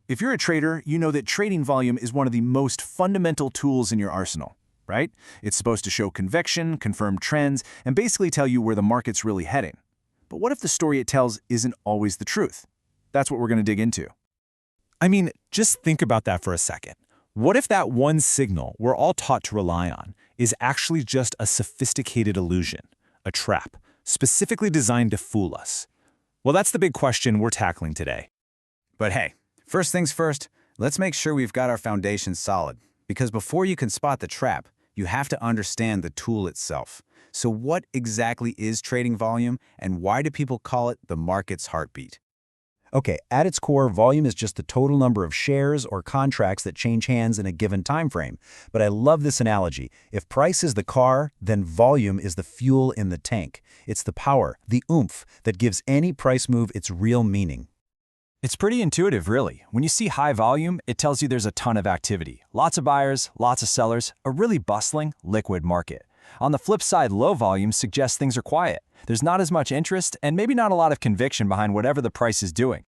If you're a trader, you know that trading volume is one of the most fundamental tools in your arsenal, right? It's supposed to show conviction, confirm trends, and basically tell you where the market's really heading. But what if the story it tells isn't always the truth? That's what we're going to dig into. I mean, just think about that for a second. What if that one signal we're all taught to rely on is actually just a sophisticated illusion, a trap, specifically designed to fool us? Well, that's the big question we're tackling today. But hey, first things first, let's make sure we've got our foundation solid, because before you can spot the trap, you have to understand the tool itself. So what exactly is trading volume, and why do people call it the market's heartbeat? Okay, at its core, volume is just the total number of shares or contracts that change hands in a given time frame. But I love this analogy. If price is the car, then volume is the fuel in the tank. It's the power, the oomph, that gives any price move its real meaning. It's pretty intuitive, really. When you see high volume, it tells you there's a ton of activity. Lots of buyers, lots of sellers, a really bustling, liquid market. On the flip side, low volume suggests things are quiet. There's not as much interest and maybe not a lot of conviction behind whatever the price is doing.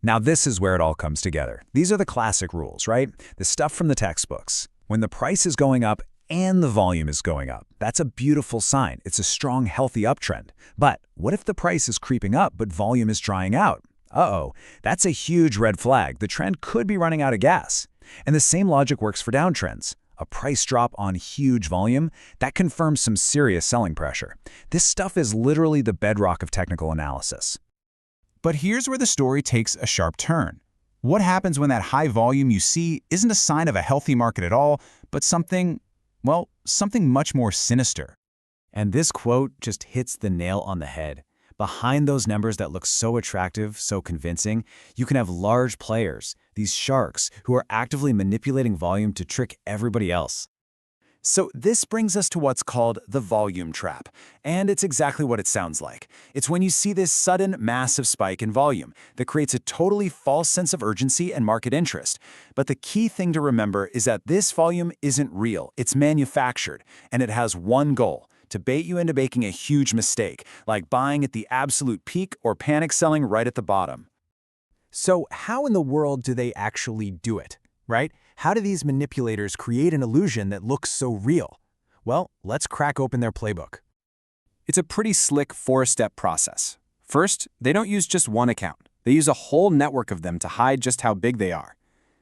Now this is where it all comes together. These are the classic rules, right? The stuff from the textbooks. When the price is going up and the volume is going up, that's a beautiful sign. It's a strong, healthy uptrend. But what if the price is creeping up but volume is drying out? Uh-oh, that's a huge red flag. The trend could be running out of gas. And the same logic works for downtrends. A price drop on huge volume, that confirms some serious selling pressure. This stuff is literally the bedrock of technical analysis. But here's where the story takes a sharp turn. What happens when that high volume you see isn't a sign of a healthy market at all, but something, well, something much more sinister? And this quote just hits the nail on the head. Behind those numbers that look so attractive, so convincing, you can have large players, these sharks, who are actively manipulating volume to trick everybody else. So this brings us to what's called the volume trap, and it's exactly what it sounds like. It's when you see this sudden, massive spike in volume that creates a totally false sense of urgency and market interest. But the key thing to remember is that this volume isn't real, it's manufactured, and it has one goal: to bait you into making a huge mistake, like buying at the absolute peak or panic selling right at the bottom. So how in the world do they actually do it, right? How do these manipulators create an illusion that looks so real? Well, let's crack open their playbook. It's a pretty slick four-step process. First, they don't use just one account. They use a whole network of them to hide just how big they are.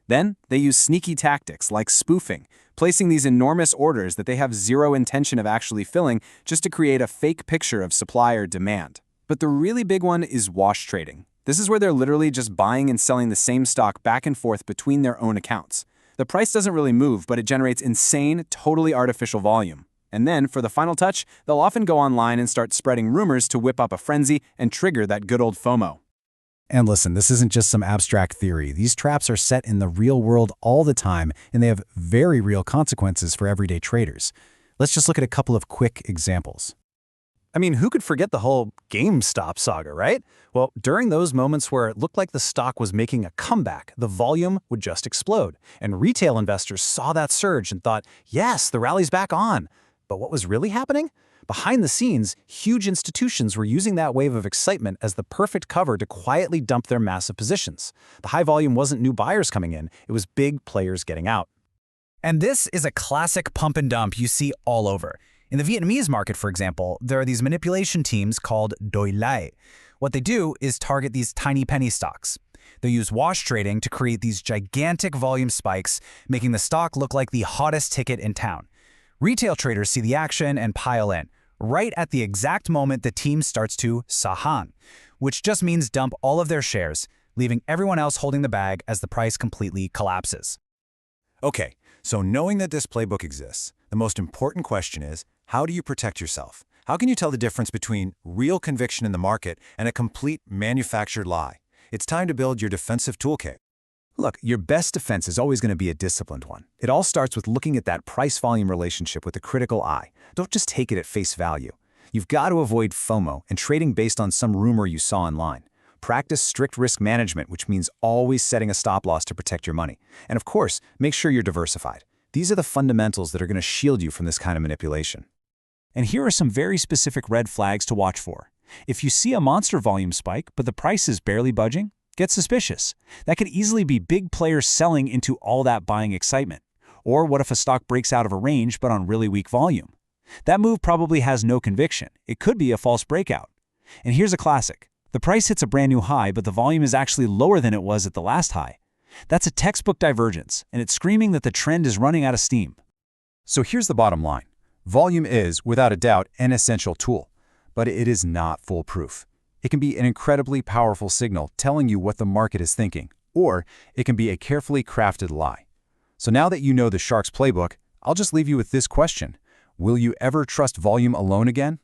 Then, they use sneaky tactics like spoofing, placing these enormous orders that they have zero intention of actually filling just to create a fake picture of supply or demand. But the really big one is wash trading. This is where they're literally just buying and selling the same stock back and forth between their own accounts. The price doesn't really move, but it generates insane, totally artificial volume. And then, for the final touch, they'll often go online and start spreading rumors to whip up a frenzy and trigger that good old FOMO. And listen, this isn't just some abstract theory. These traps are set in the real world all the time, and they have very real consequences for everyday traders. Let's just look at a couple of quick examples. I mean, who could forget the whole GameStop saga, right? Well, during those moments where it looked like the stock was making a comeback, the volume would just explode. And retail investors saw that surge and thought, yes, the rally's back on. But what was really happening? Behind the scenes, huge institutions were using that wave of excitement as the perfect cover to quietly dump their massive positions. The high volume wasn't new buyers coming in, it was big players getting out. And this is a classic pump and dump you see all over. In the Vietnamese market, for example, there are these manipulation teams called Doi Lai. What they do is target these tiny penny stocks. They use wash trading to create these gigantic volume spikes, making the stock look like the hottest ticket in town. Retail traders see the action and pile in, right at the exact moment the team starts to sahan, which just means dump all of their shares, leaving everyone else holding the bag as the price completely collapses. Okay, so knowing that this playbook exists, the most important question is, how do you protect yourself? How can you tell the difference between real conviction in the market and a complete manufactured lie? It's time to build your defensive toolkit. Look, your best defense is always going to be a disciplined one. It all starts with looking at that price-volume relationship with a critical eye. Don't just take it at face value. You've got to avoid FOMO and trading based on some rumor you saw online. Practice strict risk management, which means always setting a stop loss to protect your money. And of course, make sure you're diversified. These are the fundamentals that are going to shield you from this kind of manipulation. And here are some very specific red flags to watch for. If you see a monster volume spike, but the price is barely budging, Get suspicious. That could easily be big players selling into all that buying excitement. Or what if a stock breaks out of a range but on really weak volume? That move probably has no conviction. It could be a false breakout. And here's a classic. The price hits a brand new high, but the volume is actually lower than it was at the last high. That's a textbook divergence, and it's screaming that the trend is running out of steam. So here's the bottom line. Volume is, without a doubt, an essential tool, but it is not foolproof. It can be an incredibly powerful signal telling you what the market is thinking, or it can be a carefully crafted lie. So now that you know the Sharks playbook, I'll just leave you with this question. Will you ever trust volume alone again?